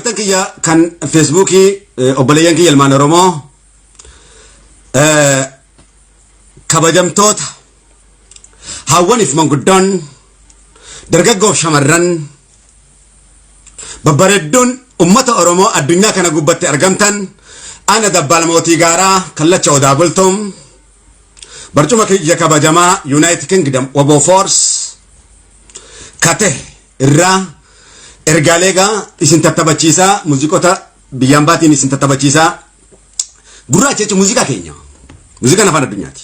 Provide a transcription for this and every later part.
deeggartan kiyya kan Facebookii obboleeyyan kiyya ilmaan Oromoo kabajamtoota hawwaniif manguddoon dargaggoof shamarran babbareedduun ummata Oromoo addunyaa kana gubbatti argamtan ana Dabbaal mootii gaaraa kallacha odaa bultum barcuma kiyya kabajamaa United Kingdom Wabo Force kate irraa ergaalega isin tattabachiisaa muuziqota biyyaan baatiin isin tattabachiisaa gurraacha jechuun muuziqaa keenya muuziqaa afaan addunyaati.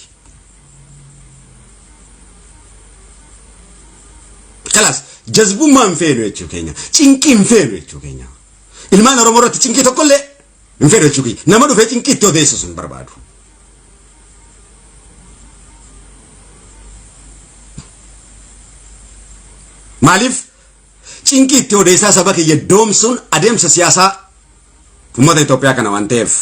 Kalas jazbummaan feenu jechuu keenya cinqiin feenu jechuu keenya ilmaan Oromoo irratti cinqii tokkollee hin feenu jechuu keenya nama dhufee cinqii itti odeessu sun barbaadu. Maliif cinqii itti odeessaa saba kiyya doomsuun adeemsa siyaasaa ummata Itoophiyaa kana waan ta'eef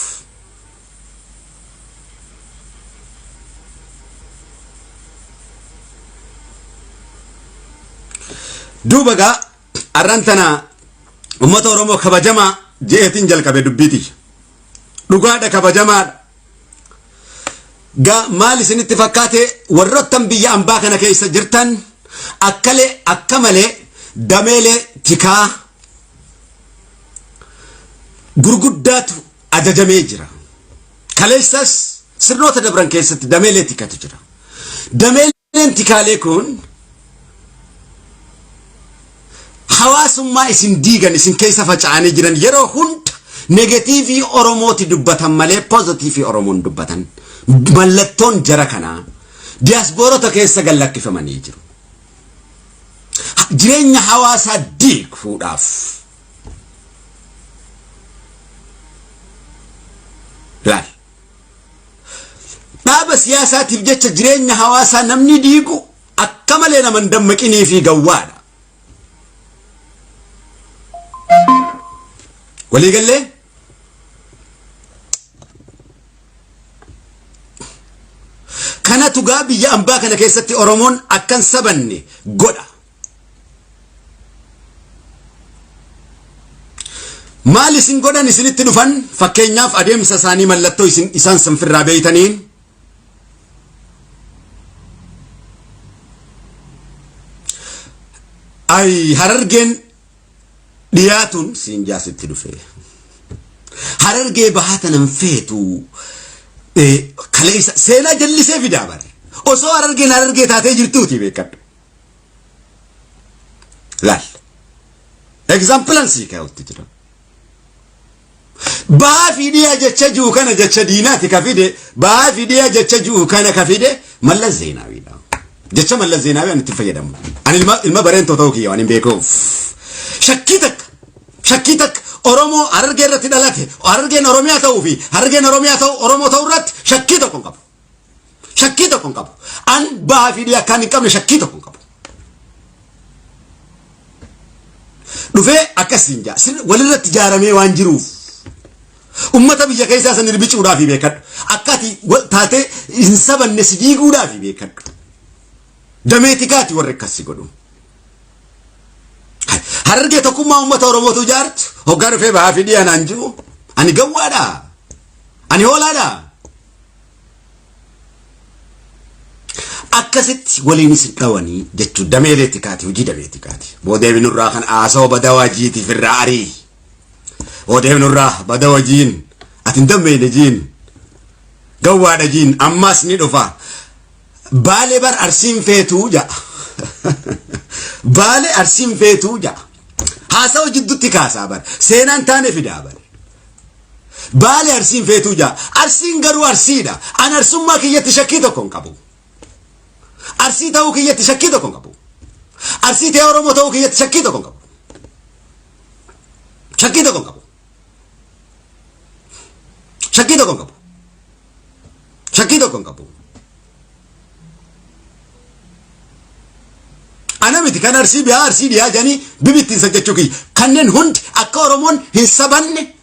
duuba gaa arrantana ummata Oromoo kabajamaa jeetiin jalqabe dubbiiti dhugaadha kabajamaadha gaa maal isinitti fakkaate warroottan biyya ambaa kana keessa jirtan akka malee dameelee tikaa gurguddaatu ajajamee jira kaleessas sirnoota dabran keessatti dameelee tikatu jira dameeleen tikaalee kun hawaasummaa isin diigan isin keessa faca'anii jiran yeroo hunda negatiivii Oromooti dubbatan malee pozitiivii Oromoon dubbatan mallattoon jara kanaa diyaaspoorota keessa gallakkifamanii jiru. Jireenya hawaasaa diiguudhaaf laal dhaaba siyaasaatiif jecha jireenya hawaasaa namni diigu akka malee nama hin dammaqinii fi gawwaadha. Walii gallee kanatu gaa biyya ambaa kana keessatti Oromoon akkan sabanne godha. Maal isin godhan isinitti dhufan fakkeenyaaf adeemsa isaanii mallattoo isaan sanfirraa beeytaniin ay Harargeen dhiyaatuun siin jaasitti dhufe Harargee bahaatanan feetu kaleessa seenaa jallisee fidaa bare osoo Harargee taatee jirtuuti beekadhu laal examplan sii kaa'utti jira. Baafidiya jecha juu kana jecha diinaati kafide baafidiya jecha juu kana kafide Mallas Zeenaawiidha jecha Mallas Zeenaawi ani itti fayyadamu ani ilma bareentoo ta'uu kiyya waan hin beekuuf shakkii takka Oromoo Harargee irratti dhalate Harargeen Oromiyaa ta'uu fi Harargeen Oromiyaa ta'uu Oromoo ta'uu irratti shakkii tokko hin qabu an baafidiya kan hin qabne shakkii tokko hin qabu dhufee akkasiin jaa walirratti jaaramee waan jiruuf ummata biyya keessaa san irbicuudhaaf beekadhu akkati taate hin sabanne si diiguudhaaf beekadhu dameetikaati warri akkasii godhu Harargee tokkummaa ummata Oromootu jaartu hoggaa dhufee baafidii anaan jiru ani gawwaadha ani hoolaadha akkasitti waliin isin dhawanii jechuu dameetikaati hojii dameetikaati boodeebinurraa kan aasoo badawajiitiif irraa arii odeemnurraa bada wajiin atin dammeeyne jiin gawwaadha jiin ammas ni dhufa baale bar arsiin feetuu ja'a baale arsiin feetuu ja'a haasawu jiddutti kaasaa bar seenaan taane fidaa bar baale arsiin feetuu ja'a arsiin garuu arsiidha an arsummaa kiyyatti shakkii tokko hin qabu arsii ta'uu kiyyatti shakkii tokko hin qabu arsii ta'ee Oromoo ta'uu kiyyatti shakkii tokko hin qabu shakkii tokko hin qabu shakkii tokko hin qabu ana miti kan arsii biyaa janii bibittiin sajjachuu kiyya kanneen hundi akka Oromoon hin sabanne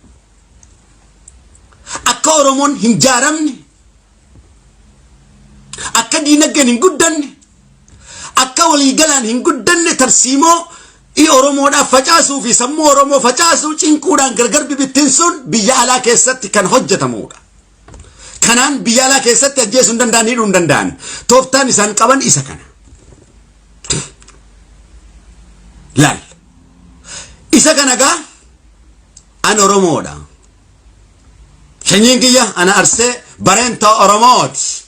akka Oromoon hin jaaramne akka diinagdeen hin guddanne akka waliigalaan hin guddanne tarsiimoo I Oromoodhaaf facaasuu fi sammuu Oromoo facaasuu cinquudhaan gargar bibittiin sun biyya alaa keessatti kan hojjetamuudha. Kanaan biyya alaa keessatti ajjeesuu hin danda'an, hidhuu hin danda'an. Tooftaan isaan qaban isa kana. Laal. Isa kana gaa an Oromoodha. Sanyiin kiyya ana arsee bareenta Oromooti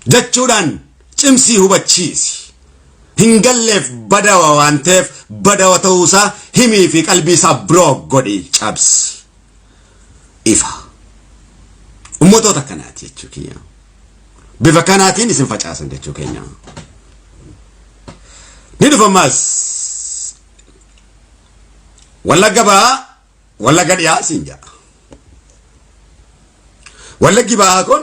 jechuudhaan cimsii hubachiisi. Hingalleef badawa waan ta'eef badawa ta'uusaa himii fi qalbii isaa biroo godhi cabsi. Ifa. Uummattoota kanaati jechuu kiyya. Bifa kanaatiin isin facaasan jechuu keenya. Ni dhufamas Wallagga Bahaa Wallagga Dhiyaa siin jedha. Wallaggi Bahaa kun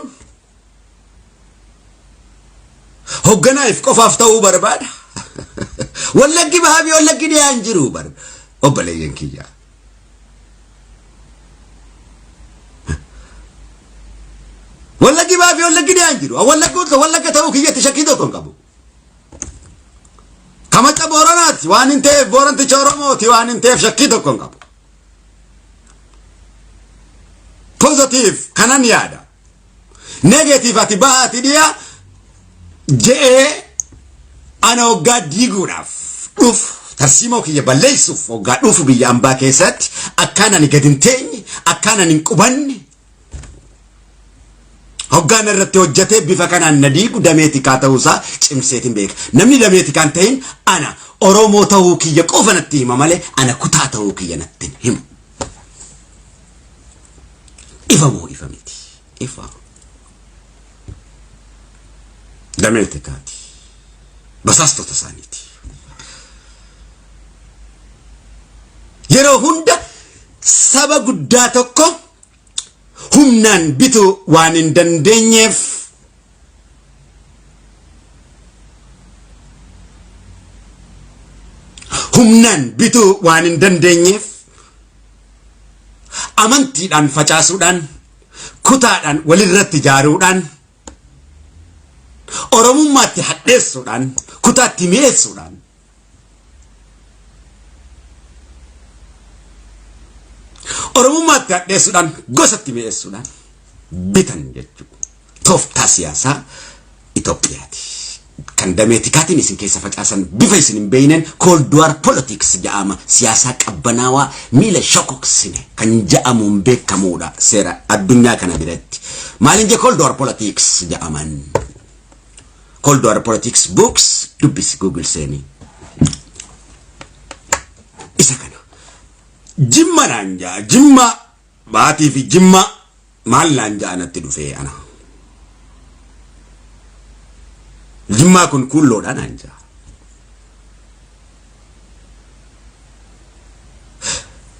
hogganaaf qofaaf ta'uu barbaada. Wallaggi Bahaa fi Wallaggi Dhiyaa hin jiru bar. Obboleeyyan kiyya. Wallaggi Bahaa fi Wallaggi Dhiyaa hin jiru. Wallagga ta'uu kiyyatti shakkii tokko hin qabu. Kamacha Booranaati waan hin ta'eef Booranticha Oromooti waan hin ta'eef shakkii tokko hin qabu. Positive kanan yaada. Negative ati Bahaa ati Dhiyaa je'ee ana hoggaa diiguudhaaf dhufu tarsiimoo kiyya balleessuuf hoggaa dhufu biyya ambaa keessatti akkaan ani gad hin teenye akkaan ani hin qubanne hoggaan irratti hojjetee bifa kanaan na diigu dameetikaa ta'uusaa cimseetiin beeka. Namni dameetikaa hin ta'in ana Oromoo ta'uu kiyya qofa natti hima malee ana kutaa ta'uu kiyya natti hin himu. Ifa moo ifa miti? Ifa. Dameetikaati. Basaastota isaaniiti. Yeroo hunda saba guddaa tokko humnaan bituu waan hin dandeenyeef amantiidhaan facaasuudhaan kutaadhaan walirratti ijaaruudhaan Oromummaatti hadheessuudhaan kutaatti mi'eessuudhaan Oromummaatti hadheessuudhaan gosatti mi'eessuudhaan bitan jechuudha. Tooftaa siyaasaa Itoophiyaati. Kan dameetikaatiin isin keessa facaasan bifa isin hin beeynen cold war politics jedhama. Siyaasaa qabbanaawaa miila shokoksine kan jedhamuun beekamuudha seera addunyaa kana biratti. Maaliin jee cold war politics jedhaman? Cold war politics books dubbisi Google seeni. Isa kana. Jimma nanja, Jimma baatii fi Jimma maal nanja anatti dhufee ana. Jimma kun kulloodha nanja.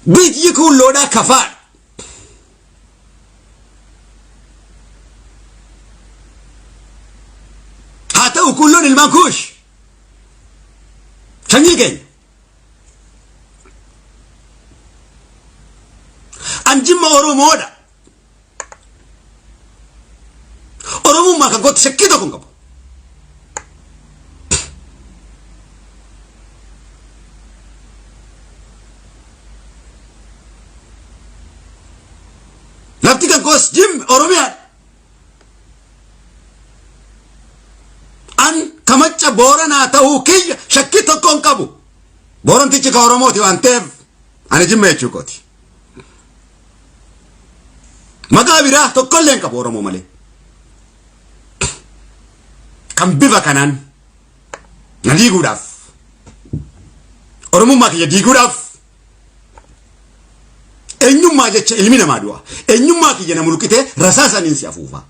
Biyyi kulloodha kafaa. Haa ta'u kulloon ilmaan kuush. Sanyii keenya. Anjimma Oromoodha. Oromummaa kan gootu shakkii tokko hin qabu. Lafti kan goos jim Oromiyaa. An kamacha Booranaa ta'uu kiyya shakkii tokko hin qabu. Boorantichi ka Oromooti waan ta'eef ani jimma jechuu kooti. Maqaa biraa tokkollee hin qabu Oromoo malee. Kan bifa kanaan na diiguudhaaf Oromummaa kiyya diiguudhaaf eenyummaa jecha ilmi namaa du'a. Eenyummaa kiyya na mulqitee rasaasaniin si afuufa.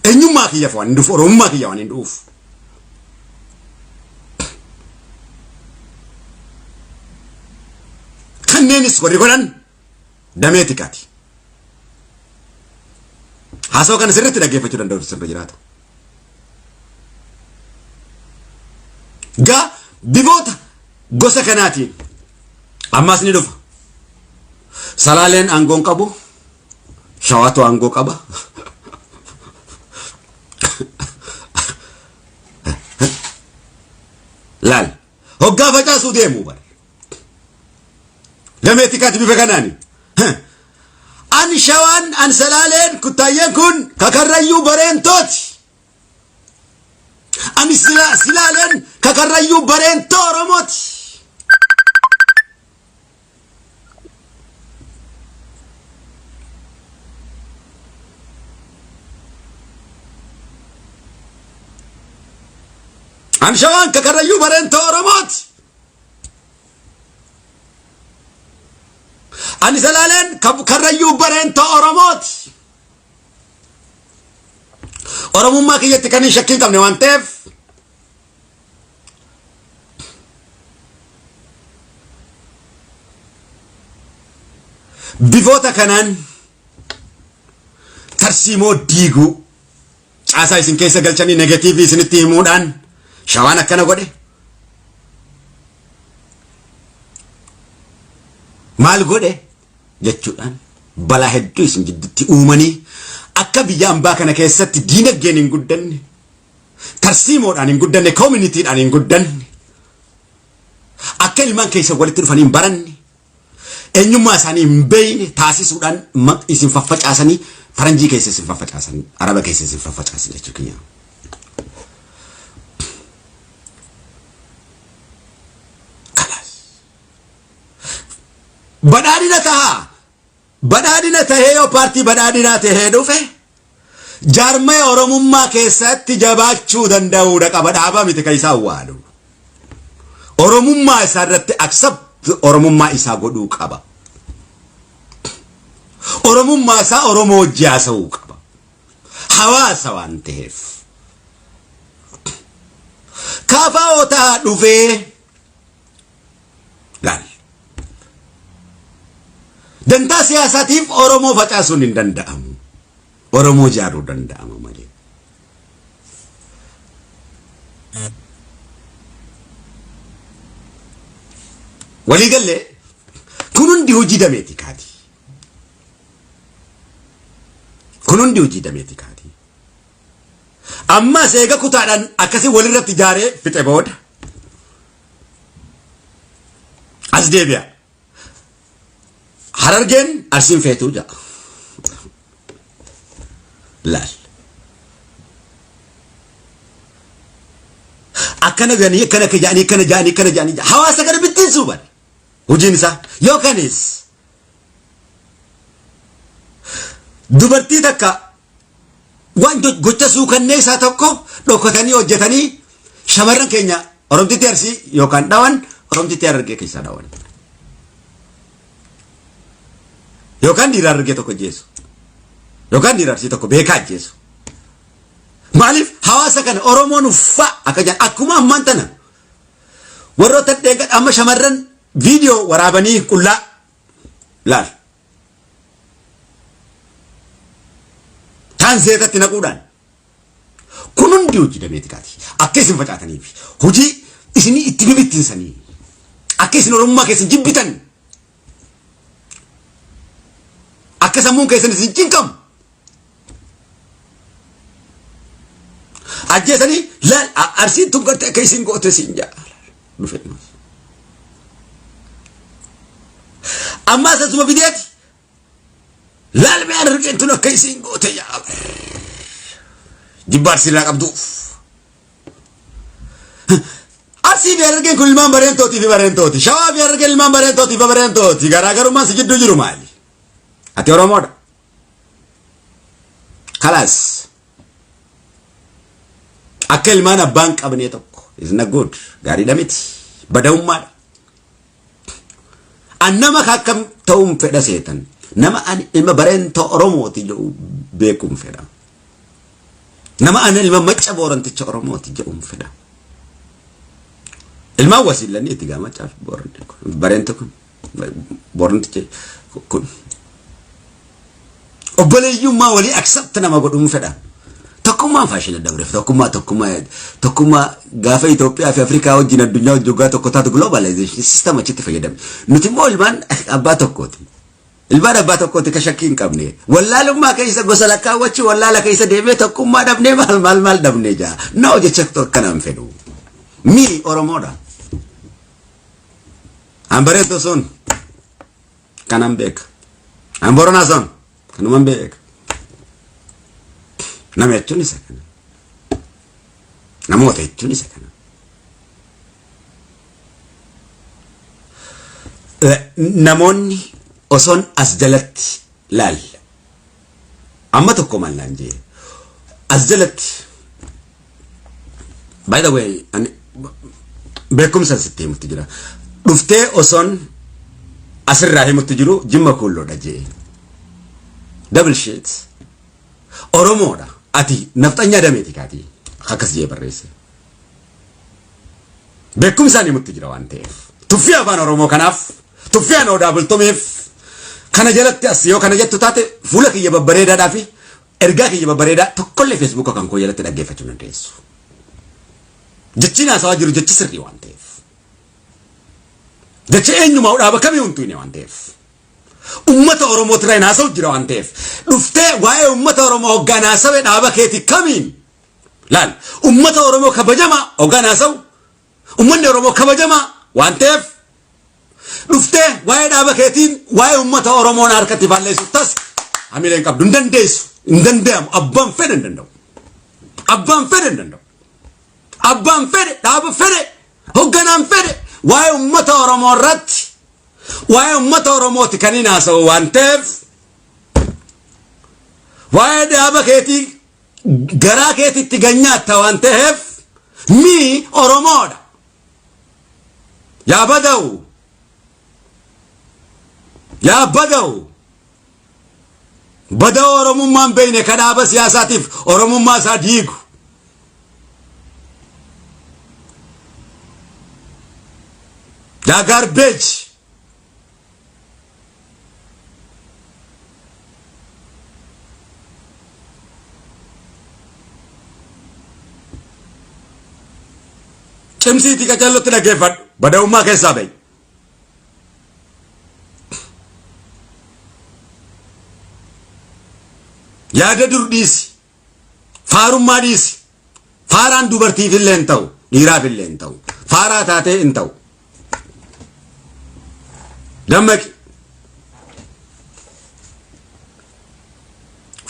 Eenyummaa kiyya waan hin dhufu Oromummaa kiyya waan hin dhufu. Kanneenis warri godhan dameetikaati. Haasawaa kana sirriitti dhaggeeffachuu danda'u sirra jiraata. Gaa bifoota gosa kanaatiin ammas ni dhufa. Salaaleen aangoon qabu, Shawaatu aangoo qaba. Laal Hoggaa facaasuu deemuu bara. Dameetti kaati bifa kanaani. An shawaan an salaaleen kuttaayyeen kun kakarrayyuu bareentooti. Ani silaaleen kakarrayyuu bareentoo Oromooti. An shawaan kakarrayyuu bareentoo Oromooti. Ani salaaleen kakarrayyuu bareentoo Oromooti. Oromummaa kiyyatti kan hin shakkiin qabne waan ta'eef bifoota kanaan tarsiimoo diiguu caasaa isin keessa galchanii negatiivii isinitti himuudhaan shawaan akkana godhe maal godhe jechuudhaan balaa hedduu isin jidduutti uumanii akka biyya ambaa kana keessatti diinagdeen hin guddanne tarsiimoodhaan hin guddanne communityidhaan hin guddanne akka ilmaan keessa walitti dhufanii hin baranne eenyummaa isaanii hin beeyne taasisuudhaan isin faffacaasanii faranjii keessa isin faffacaasanii araba keessa isin faffacaasan jechuu kiyya. Badhaadhina tahee yoo paartii badhaadhinaa tahee dhufe jaarmee Oromummaa keessatti jabaachuu danda'uudha qaba dhaabaa miti kan isaa waadu. Oromummaa isaa irratti accept Oromummaa isaa godhuu qaba. Oromummaa isaa Oromoo wajji haasa'uu qaba. Hawaasa waan ta'eef. Kaafaa otaa dhufee laal. Dantaa siyaasatiif Oromoo facaasuun hin danda'amu. Oromoo jaaruu danda'ama malee. Waliigalee kun hundi hojii dameeti kaati. Kun hundi hojii dameeti kaati. Amma seega kutaadhaan akkasii walirratti ijaaree fixe booda as deebi'a. Harargeen Arsiin feetuu ja'a. Laal. Akkana ganii akkana kajaanii akkana jaanii akkana jaanii hawaasa kana bittinsuu bari. Hojiin isaa yookaanis dubartii takka waan gocha suukannee isaa tokko dhokatanii hojjetanii shamarran keenya Oromtitti Arsii yookaan dhawan Oromtitti Harargee keessaa dhawan. Yookaan dhiira Harargee tokko jeesu. Yookaan dhiira Arsii tokko beekaa jeesu. Maliif hawaasa kana Oromoon uffaa akka jedhan akkuma ammaan tana warroota dheegaa amma shamarran viidiyoo waraabanii qullaa laal. Taan zeetatti naquudhaan kun hundi hojii dameeti kaati. Akka isin facaataniif hojii isinii itti bibittinsanii akka isin Oromummaa keessan jibbitan akka sammuun keessan isin cinqamu ajjeesanii laal Arsiin tun gartee akka isin goote isin jaala dhufe. Amma asuma bideeti laal mee Harargeen tun akka isin goote jaala jibbaar sirraa qabduuf. Arsii fi Harargeen kun ilmaan bareentootii fi bareentooti. Shawaa fi Harargeen ilmaan bareentootii fi bareentooti. Garaagarummaan si jidduu jiru maali? Ati Oromoodha. Kalaas. Akka ilmaan abbaan qabnee tokko. Isna good. Gaariidha miti. Bada'ummaadha. An nama akkam ta'uun fedha seetan. Nama ani ilma bareentoo Oromooti jedhu beekuun fedha. Nama ani ilma macca booranticha Oromooti jedhuun fedha. Ilmaan wasiilanii itti gaamachaa bareento kun booranticha kun. Obboleeyyummaa walii accept nama godhuun fedha. Tokkummaan faashina dabreef tokkummaa gaafa Itoophiyaa fi Afrikaa wajjin addunyaa hojjoggaa tokko taatu globalization system achitti fayyadame. Nuti immoo ilmaan abbaa tokkooti. Ilmaan abbaa tokkooti ka shakkii hin qabne. Wallaalummaa keessa gosa lakkaawwachuu wallaala keessa deemee tokkummaa dhabnee maal dhabnee jaa. Noo jecha akkanaan fedhu. Mi Oromoodha. Ambareeto sun kanan beeka. Amborona sun kanuman beeka. Nama jechuun isa kana. Namoota jechuun isa kana. Namoonni osoon as jalatti laal. Amma tokko mallaan jee. As jalatti. By the way, beekumsa sitti himutti jira. Dhuftee osoon asirraa himutti jiru jimma kulloodha jee. Double shit. Oromoodha. Ati nafxanyaa dameeti kaati. Akkas jee barreesse. Beekumsaan himutti jira waan ta'eef. Tuffii afaan Oromoo kanaaf. Tuffii aan odaa bultomeef. Kana jalatti as yoo kana jettu taate fuula kiyya babbareedaadhaa fi ergaa kiyya babbareedaa tokkollee Facebook kan koo jalatti dhaggeeffachuu dandeessu. Jechi naasawaa jiru jechi sirrii waan ta'eef. Jechi eenyumaa dhaaba kamii huntuine waan ta'eef. Ummata Oromoo tiree naasawu jira waan ta'eef. Dhuftee waa'ee ummata Oromoo hoggaa naasawee dhaaba keeti kamiin? Laal ummata Oromoo kabajamaa hoggaa naasawu. Ummanni Oromoo kabajamaa waan ta'eef. Dhuftee waa'ee dhaaba keetiin waa'ee ummata Oromoo harkatti balleessu tas hamileen qabdu hin dandeessu. Hin danda'amu abbaan fedhe hin danda'u. Abbaan fedhe hin danda'u. Abbaan fedhe dhaaba fedhe hogganaan fedhe waa'ee ummata Oromoo irratti waa'ee ummata Oromooti kan hin haasa'u waan ta'eef waa'ee dhaaba keetii garaa keetitti ganyaatta waan ta'eef mi Oromoodha. Yaa bada'u. Yaa bada'u. Bada'u Oromummaan beeyne kan dhaaba siyaasaatiif Oromummaa isaa diigu. Yaa garbage. Cimsiitii qacaallootti dhaggeeffadhu. Bada'ummaa keessaa ba'i. Yaada dur dhiisi. Faarummaa dhiisi. Faaraan dubartiif illee hin ta'u. Dhiiraaf illee hin ta'u. Faaraa taatee hin ta'u. Dammaqi.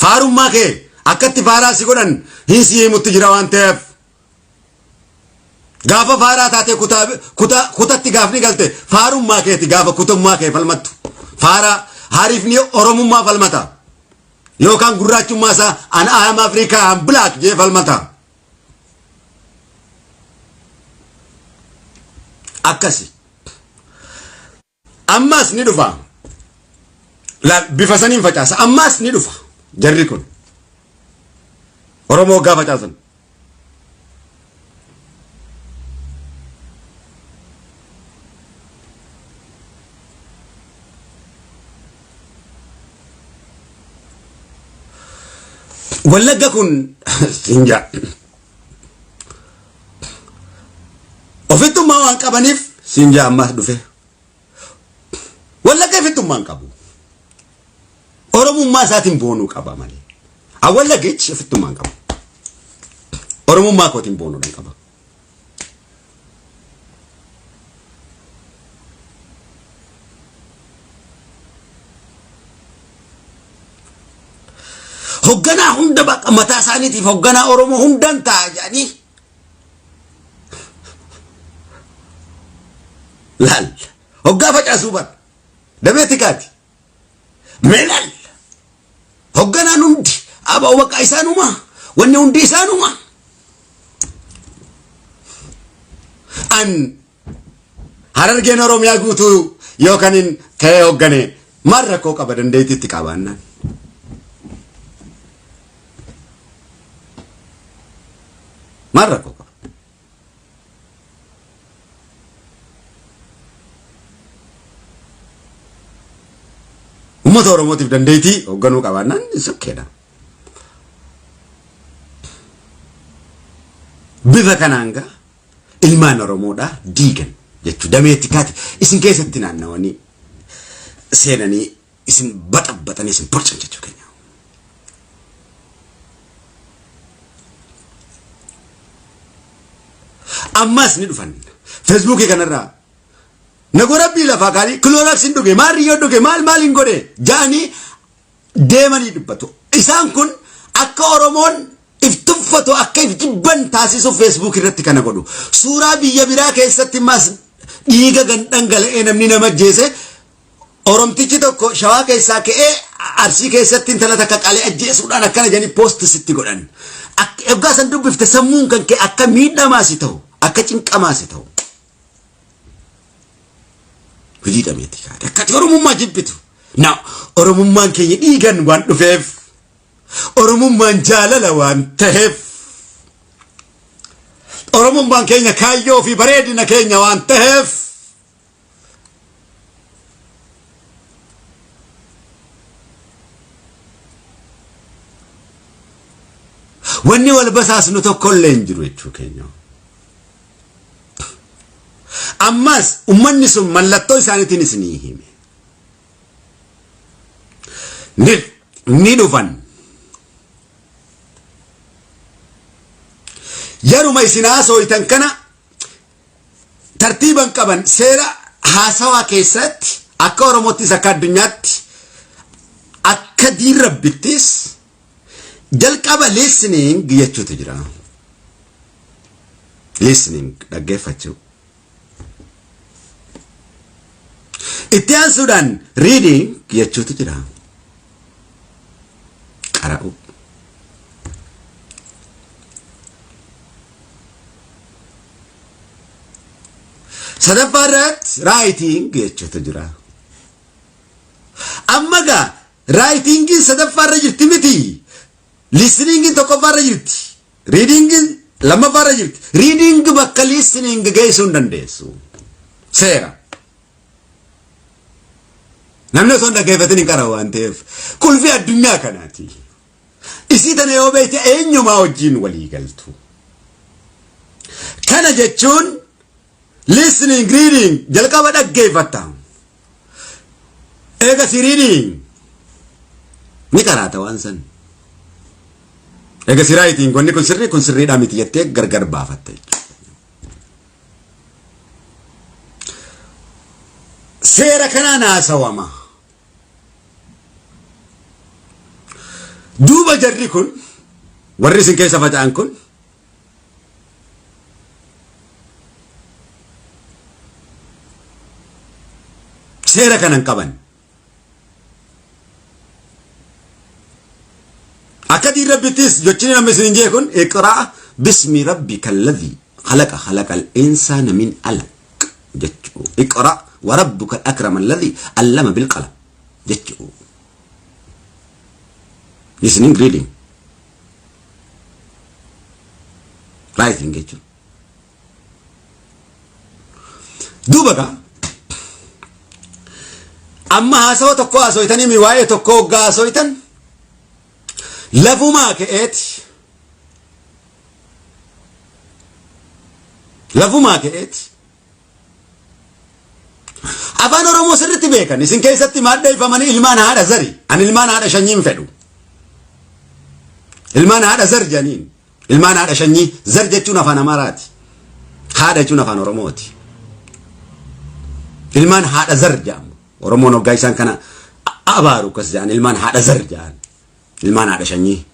Faarummaa kee akkatti faaraa si godhan hin si himutti jira waan ta'eef. Gaafa faaraa taatee kutatti gaafni galte faarummaa keeti gaafa kutummaa kee falmattu. Faaraa hariifni Oromummaa falmata. Yookaan gurraachummaa isaa an am Afrikaa an black jee falmata. Akkasi. Ammas ni dhufa. Bifa saniin facaasa. Ammas ni dhufa. Jarri kun. Oromoo hoggaa facaasan. Wallagga kun sinja. Ofittummaa waan qabaniif sinja ammas dhufe. Wallagga ofittummaan qabu. Oromummaa isaatiin boonuu qaba malee. Wallaggichi ofittummaan qabu. Oromummaa kootiin boonuudhaan qaba. Hogganaa hunda baqa mataa isaaniitiif hogganaa Oromoo hundaan ta'a jedhanii. Laal hoggaa facaasuu bara. Dameetti kaati. Meelal. Hogganaan hundi aba'u baqa isaanumaa. Wanni hundi isaanumaa. An Harargeen Oromiyaa guutuu yookaan ka'ee hogganee maal rakkoo qaba dandeettiitti qabaannaan. Maal rakkoo qaba. Uummata Oromootiif dandeettii hogganuu qabaannaan sokkeedha. Bifa kanaan gaa ilmaan Oromoodhaa diigan jechuudha. Dameetti kaati isin keessatti naannawanii seenanii isin baxabbatanii isin borcan jechuu keenya. Ammas ni dhufan. Facebookii kanarraa nagorabbii lafaa kaanii kilooraksiin dhuge maal riyyoo dhuge maaliin godhe jaanii deemanii dubbatu. Isaan kun akka Oromoon iftuffatu akka if jibban taasisu Facebook irratti kana godhu. Suuraa biyya biraa keessatti mas dhiiga dhangala'ee namni nama ajjeese Oromtichi tokko Shawaa keessaa ka'ee Arsii keessatti intala takka qalee ajjeesuudhaan akkana jedhanii post sitti godhan. Egaa san dubbifte sammuun kan kee akka miidhamaasi ta'u akka cinqamaasi ta'u. Hojii dhameeti kaadha. Akkati Oromummaa jibbitu. Na Oromummaan keenya dhiigan waan dhufeef. Oromummaan jaalala waan ta'eef. Oromummaan keenya kaayyoo fi bareedina keenya waan ta'eef. Wanni wal basaasnu tokkollee hin jiru jechuu keenya. Ammas ummanni sun mallattoo isaaniitiin isinii hime. Ni dhufan. Yeruma isin haasooytan kana tartiiban qaban seera haasawaa keessatti akka Oromottis akka addunyaatti akka diin rabbittis jalqaba listening jechuutu jira. Listening dhaggeeffachuu. Itti aansuudhaan reading jechuutu jira. Qara'u. Sadaffaa irratti writing jechuutu jira. Amma gaa writingin sadaffaa irra jirti miti. Listeningin tokkoffaa irra jirti. Readingin lammaffaa irra jirti. Reading bakka listening geessuu hin dandeessu. Seera. Namni osoo hin dhaggeeffatin hin qara'u waan ta'eef kulfii addunyaa kanaati. Isii tana yoo beekte eenyumaa wajjin walii galtu. Kana jechuun listening, reading jalqaba dhaggeeffatta. Eegas reading ni qaraata waan san. Eegas writing wanni kun sirriidhaa miti jettee gargar baafatta jechuudha. Seera kanaan haasawama. Duuba jarri kun warri isin keessa faca'an kun seera kanan qaban. Akka diin rabbittis jochini namni isin jee kun iqraa bismi rabbika alladhi khalaqa al-insana min alaq jechuu. Iqraa wa rabbuka al-akram alladhi allama bil qalam jechuu. Listening, reading, writing jechuu. Duuba gaa amma haasawa tokko haasoytanii mi waa'ee tokko hoggaa haasoytan lafumaa ka'eeti afaan Oromoo sirriitti beekan isin keessatti maaddeeffamanii ilmaan haadha zari ani ilmaan haadha shanyiin fedhu. Ilmaan haadha zar janiin ilmaan haadha shanyii zar jechuun afaan Amaaraati. Haadha jechuun afaan Oromooti. Ilmaan haadha zar jedhamu. Oromoon hoggaa isaan kana abaaru akkas jedhan ilmaan haadha zar jedhan. Ilmaan haadha shanyii.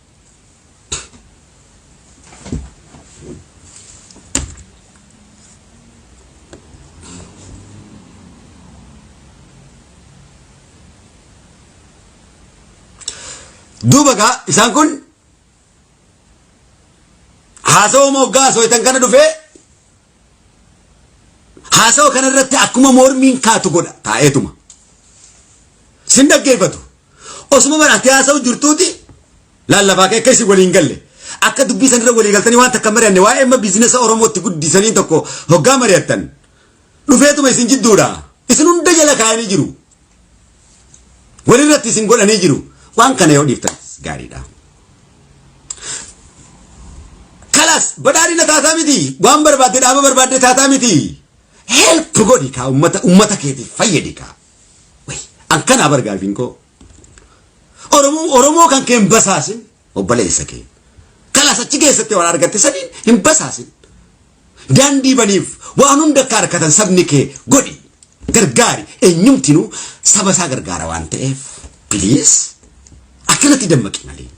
Duuba gaa isaan kun haasawa moggaa haasawatan kana dhufee haasawa kana irratti akkuma mormiin kaatu godha taa'eetuma. Sin dhaggeeffatu. Osuma baraatee haasawu jirtuuti laallafaa kee keessi waliin galle. Akka dubbii sanirra walii galtanii waan takka mari'anne waa'ee amma biizinesa Oromootti guddisanii tokko hoggaa mari'attan. Dhufeetuma isin jidduudha. Isin hunda jala kaa'anii jiru. Walirratti isin godhanii jiru. Waan kana yoo dhiiftan gaariidha. Kalas badhaadhina taataa miti. Waan barbaadde dhaaba barbaadde taataa miti. Help godhi kaa ummata keetiif fayyadi kaa. Way an kana bargaafiin koo. Oromoo kan kee hin basaasin obboleessa kee. Kalas achi keessatti waan argatte saniin hin basaasin. Daandii baniif waan hunda akka harkatan sabni kee godhi. gargaari eenyumtinu saba isaa gargaara waan ta'eef please akkanatti dammaqi malee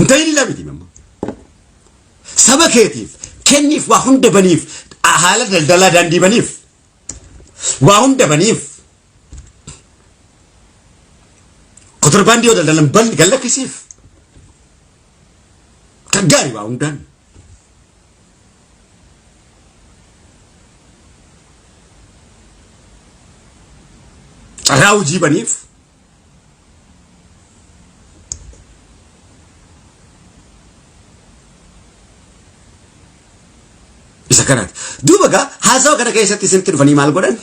intayin labiti mamma saba keetiif kenniif waa hunda baniif haala daldalaa daandii baniif waa hunda baniif kontrabandii daldalan ban galakkisiif gargaari waa hundaan carraa hojii baniif isa kanaati duuba gaa haasawa kana keessatti isinitti dhufanii maal godhan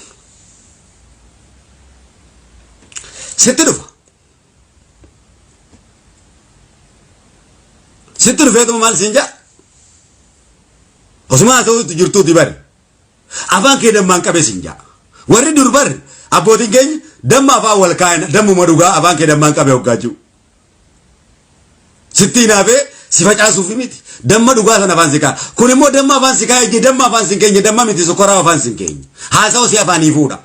sitti dhufeetuma maal siin jaa osuma haasawutti jirtuuti bari afaan kee dammaan qabe siin jaa warri dur bari abbootiin keenya damma afaan wal kaa'ina dammuma dhugaa afaan kee dammaan qabe hoggaa jiru sitti hinaafee si facaasuufi miti damma dhugaa sana afaan si kaa'a kun immoo damma afaan si kaa'a ejjee damma afaan si keenya damma miti sokoraa afaan si keenya haasawa si afaanii fuudha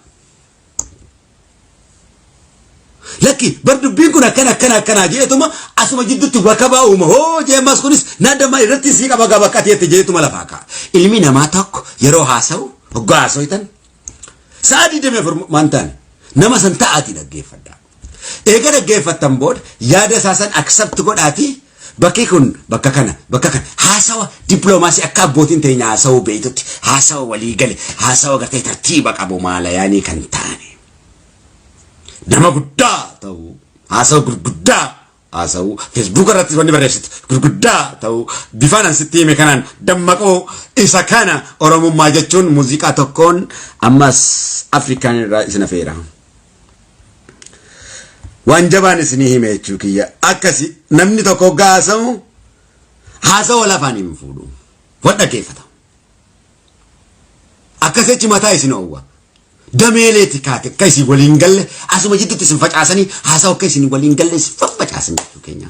lakki bar dubbiin kun akkana jeetuma asuma jidduutti bakka baa'uma hoo jeemas kunis na damma irratti si qaba bakkatiitti jeetuma lafaa kaa'a ilmi namaa tokko yeroo haasawu hoggaa haasawitan saadii demee furmaantaan nama san ta'aati dhaggeeffadha eega dhaggeeffattan booda yaada isaasan accept godhaati bakki kun bakka kana haasawa diploomaasii akka abbootiin teenya haasawu beeytutti haasawa walii gale haasawa gartee tartiiba qabu maalayaanii kan taane nama guddaa ta'u haasawa gurguddaa haasawu Facebook irratti wanni barreessitu gurguddaa ta'u bifaan ansitti hime kanaan dammaqoo isa kana oromummaa jechuun muuziqaa tokkoon ammas Afrikaan irraa isin afeera waan jabaan isinii hime jechuu kiyya akkasi namni tokko haasawa lafaan hin fuudhu wadha keeffata akkasitti mataa isin oowwa dameeleeti kaate akka isin waliin galle asuma jidduutti isin facaasanii haasawa akka isin waliin galle isin faffacaasan jechuu keenya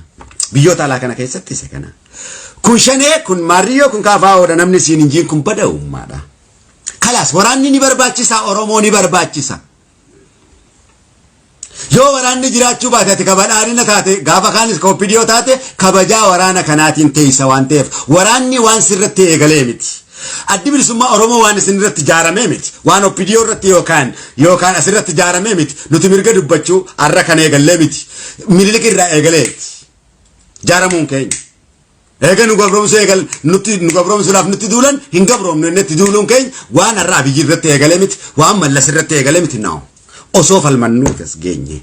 biyyoota alaa kana keessatti isa kana kun shanee kun maariyyoo kun kaafaa'oodha namni isin injiin kun bada uummaadha kalaas waraanni ni barbaachisa oromoo ni barbaachisa yoo waraanni jiraachuu baate ati kabadhaadhina taate gaafa kaanis koopidiyoo taate kabajaa waraana kanaatiin teessa waan ta'eef waraanni waan sirratti eegalee miti addi bilisummaa oromoo waan isin irratti jaaramee miti waan opidiyoo irratti yookaan asirratti jaaramee miti nuti mirga dubbachuu arra kan eegallee miti mililik irraa eegaleeti jaaramuun keenya eega nu gabroomsuudhaaf nutti duulan hin gabroomnu innetti duuluun keenya waan arra abiyyi irratti eegalee miti waan mallas irratti eegalee miti na'u osoo falmannuutis geenye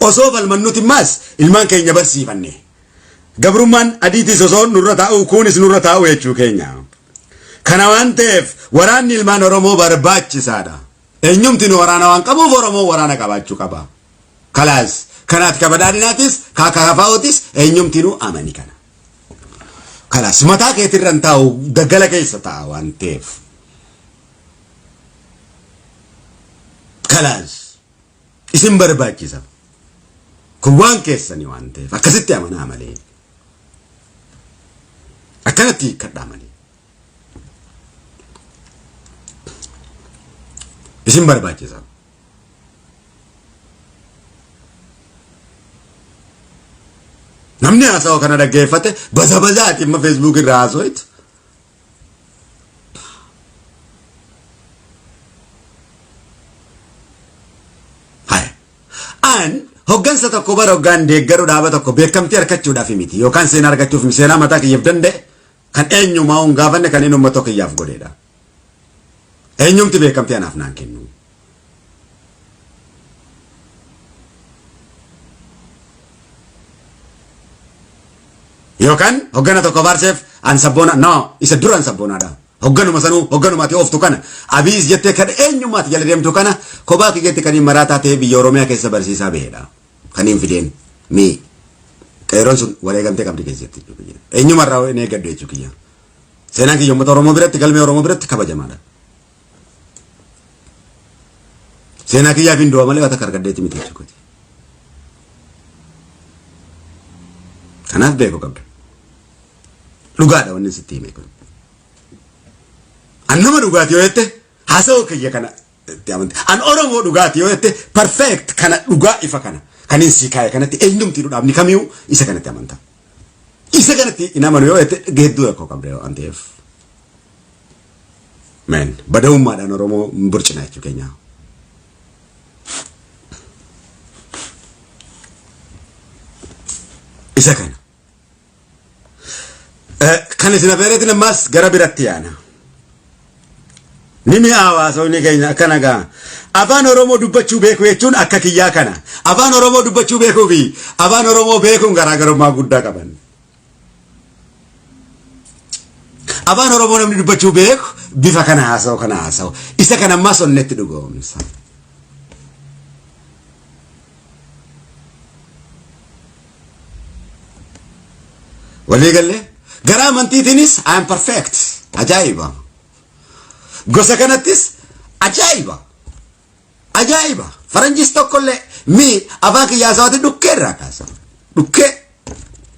osoo falmannuuti maas ilmaan keenya barsiifanne gabrummaan adiitis osoo nurra taa'u kunis nurra taa'u jechuu keenya kana waan ta'eef waraanni ilmaan oromoo barbaachisaadha eenyumti waraana waan qabuuf oromoo waraana qabaachuu qaba kalaas kanaat kabadhaadhinaatis kaakaafaawotis eenyumti amani kana kalaas mataa keetirran taa'u daggala keessa ta'a waan ta'eef kalaas isin barbaachisa kun waan keessanii waan ta'eef akkasitti amanaa malee akkanatti kadhaa malee isin barbaachisa namni haasawa kana dhaggeeffate bazaati amma Facebook irraa haasawitu hoggansa tokko bara hoggaan deeggaruu dhaaba tokko beekamtii argachuudhaaf miti yookaan seenaa argachuuf seenaa mataa kiyyaaf danda'e kan eenyumaa hun gaafanne kan inni uummata kiyyaaf godheedha eenyumti beekamtii anaaf naan kennu yookaan hoggana tokko baarseef an sabboona no isa dura an sabboonaadha hogganuma sanuu hogganumaati ooftu kana abiis jettee kan eenyumaati jala deemtu kana kophaa kiyyaatti kan maraataa ta'ee biyya oromiyaa keessa barsiisaa baheedha kan hin fideen mi qeeroon sun wareegamtee qabdi keessatti eenyumarraa hin eeggadhu jechuu kiyya seenaan kiyya uummata oromoo biratti galmee oromoo biratti kabajamaadha seenaa kiyyaaf hin du'a malee waan akka argaddeetti miti jechuudha kanaaf beeku qabda dhugaadha wanni sitti hime kun Annama dhugaati yoo jette haasa'oo kiyya kana itti amanti. An Oromoo dhugaati yoo jette perfect kana dhugaa ifa kana. Kan inni kaa'e kanatti eenyumti dhugaafni kamiyyuu isa kanatti amanta. Isa kanatti in amanu yoo jette geedduu rakkoo qabdee waan ta'eef. Men bada'ummaadhaan Oromoo burcina jechuu keenya. Isa kana. Kan isin afeereetiin ammas gara biratti yaana. Nimi hawaasa inni keenya akkana gaa. Afaan Oromoo dubbachuu beeku jechuun akka kiyyaa kana. Afaan Oromoo dubbachuu beekuu fi afaan Oromoo beekuun garaagarummaa guddaa qaban. Afaan Oromoo namni dubbachuu beeku bifa kana haasa'u. Isa kana ammas onnetti dhugoomsa. Walii galee gara amantiitiinis I am perfect. Ajaiba. Gosa kanattis ajaiba. Faranjis tokkollee mi afaan kiyyaa saawwati dhukkee irraa kaasa. Dhukkee.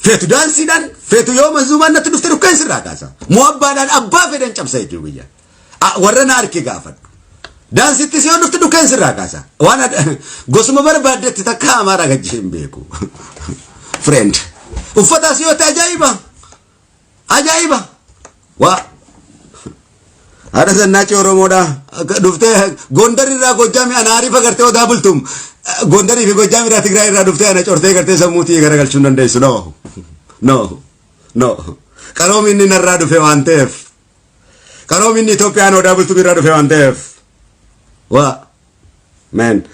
Feetu daansiidhaan feetu yoo manzuumaan natti dhufte dhukkeen sirraa kaasa. Mu'abbaadhaan abbaa fedhan cabsa jechuu biyya. Warra na harki gaafadhu. Daansittis yoo dhufte dhukkeen sirraa kaasa. Waan gosuma barbaaddetti takka amaaraa gajjii hin beeku. Friend. Uffataas yoo ta'e ajaiba. Waa. Haadha sannaachi Oromoodha. Dhuftee Gondarii irraa Gojjaamii ana Ariifa gartee odaa bultum. Gondarii fi Gojjaamii irraa Tigraay irraa dhuftee ana cortee gartee sammuutii garagalchuu hin dandeessu. No. Qaroomi inni narraa dhufe waan ta'eef. Qaroomi inni Itoophiyaan odaa bultum irraa dhufe waan ta'eef. Waa. Men.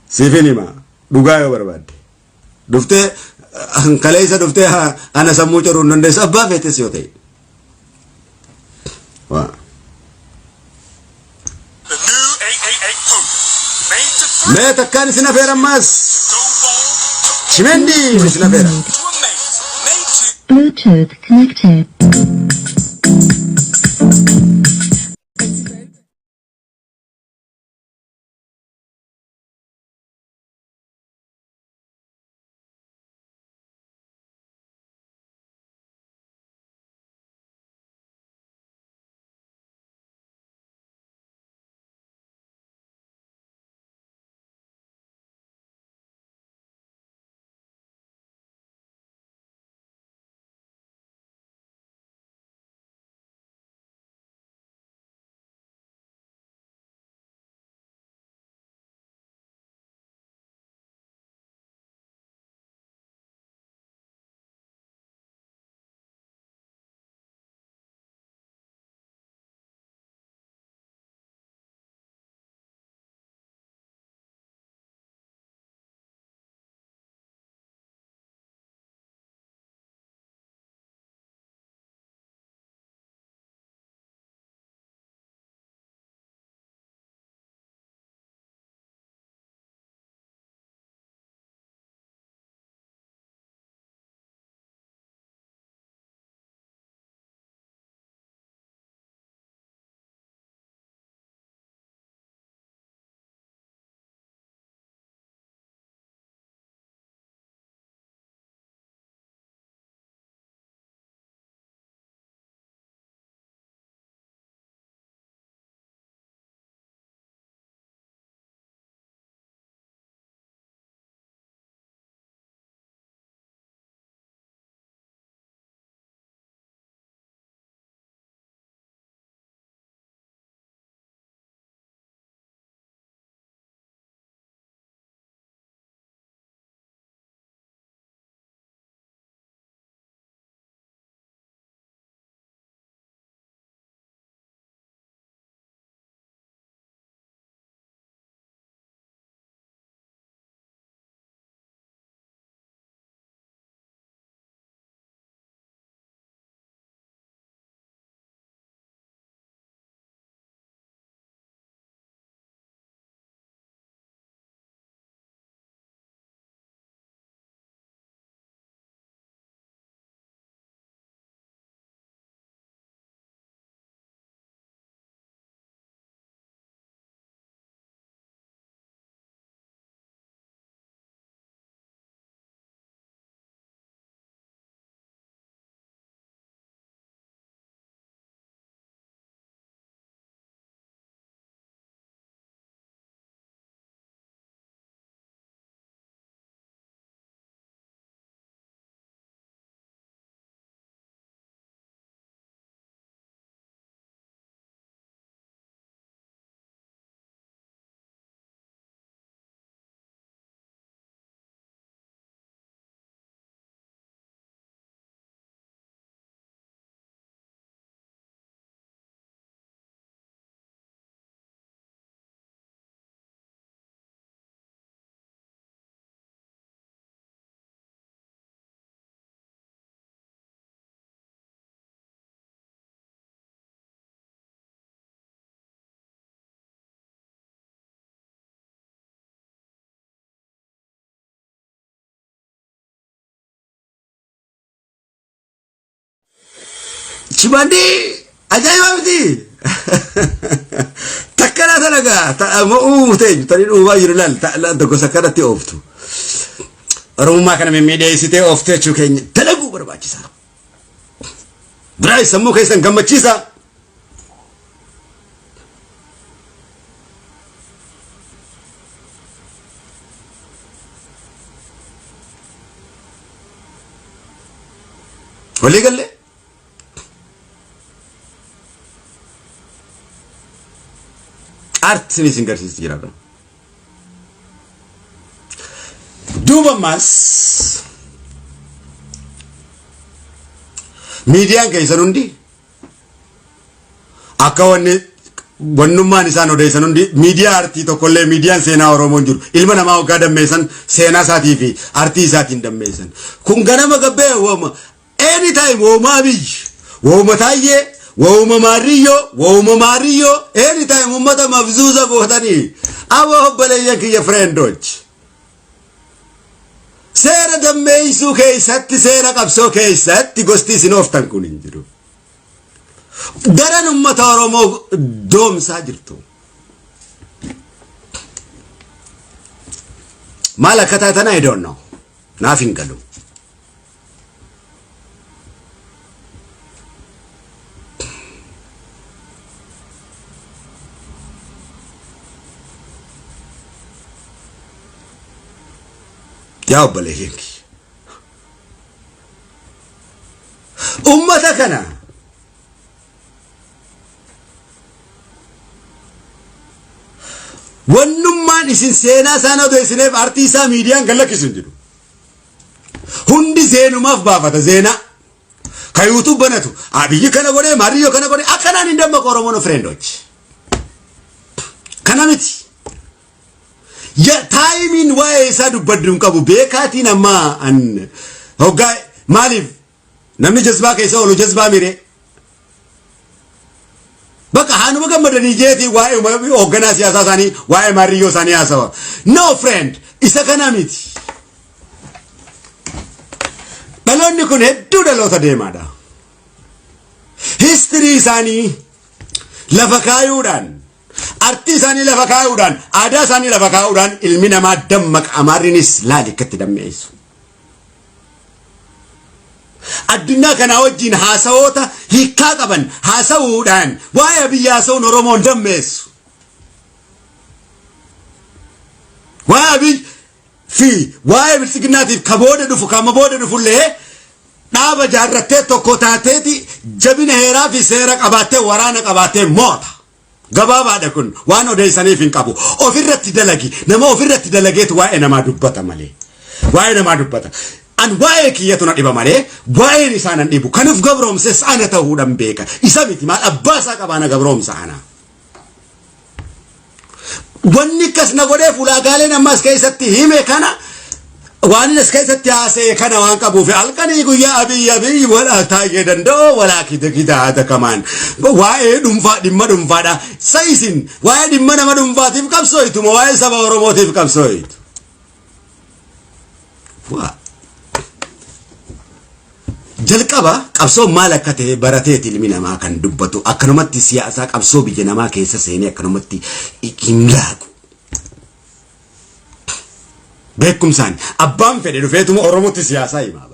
Siifin hima. Dhugaa yoo barbaadde. Dhuftee kaleessa dhuftee ana sammuu coruu hin dandeessu. Abbaa feetes yoo ta'e. Wow. The new 888 program made to Meta kan sinafera mas. Chimendi sinafera. Bluetooth connected. Chimandi ajaiba miti. Takkana talaga ta'amu ta'e tarin uba yirlal ta'la doko sakarati oftu. Oromummaa kana mimmiidheessitee oftee jechuu keenya dalaguu barbaachisa. Biraa sammuu keessan gammachiisa. Walii galle artiin isin garsiisti jira. Duuba mas miidiyaan keessan hundi akka wannummaan isaan odeessan hundi miidiyaa artii tokkollee miidiyaan seenaa Oromoon jiru ilma namaa waggaa dammeessan seenaa isaatii fi artii isaatiin dammeessan kun ganama gabbee wooma anytime wooma biyyi wooma taayyee wooma maariyyo anytime ummata mafzuuza gootanii awa hobbaleeyyan kiyya friendochi seera dammeessuu keessatti seera qabsoo keessatti gosti isin ooftan kun hin jiru. Daran ummata Oromoo doomsaa jirtu. Maal akka taatan I don't know. Naaf hin galu. Yaa obboleeyyan ummata kana wannummaan isin seenaa isaan odeessineef artii isaa miidiyaan gallakkisu jiru. Hundi seenumaaf baafata seenaa. Ka YouTube banatu abiyyi kana godhee maariyyoo kana godhee akkanaan hin dammaqu Oromoon friendochi. Kana miti. Ya timing wae isa dubbadduun qabu beekaatiin amma an hoggaa maliif namni jazbaa keessa oolu jazbaa mire baka hanuma gammadanii jeetii waa'ee hoogganaa siyaasaa isaanii waa'ee maariyyoo isaanii haasawa. No friend isa kana miti. Dhaloonni kun hedduu dhaloota deemaadha. History isaanii lafa kaayuudhaan artii isaanii lafa kaayuudhaan aadaa isaanii lafa kaayuudhaan ilmi namaa dammaqa amaariinis laali akkatti dammeessu. Addunyaa kana wajjin haasawoota hiikaa qaban haasawuudhaan waa'ee biyya haasawuun Oromoon dammeessu. Waa'ee bilchiginnaatiif ka booda dhufu kama booda dhufullee dhaaba jaarrattee tokko taateeti jabina heeraa fi seera qabaattee waraana qabaattee moota. Gabaabaadha kun waan odeessaniif hin qabu. Ofirratti dalagi nama ofirratti dalageetu waa'ee namaa dubbata malee. Waa'ee namaa dubbata. An waa'ee kiyyatu na dhiba malee waa'een isaan an dhibu. Kanaaf gabroomses ana ta'uudhaan beeka. Isa miti maal abbaa isaa qabaana gabroomsa ana. Wanni akkas na godheef ulaagaaleen ammas keessatti hime kana waan as keessatti haasa'e kana waan qabuuf halkanii guyyaa abiyyi wala taa'ee danda'u wala kitaata kamaan waa'ee dhuunfaa dhimma dhuunfaadha. Sa'isin waa'ee dhimma nama dhuunfaatiif qabsooytu moo waa'ee saba Oromootiif qabsooytu? Jalqaba qabsoo maal akka ta'e barateeti ilmi namaa kan dubbatu akkanumatti siyaasaa qabsoo biyya namaa keessa seenee akkanumatti hin laagu. Beekumsaan abbaan fedhe dhufeetuma Oromootti siyaasaa himaa.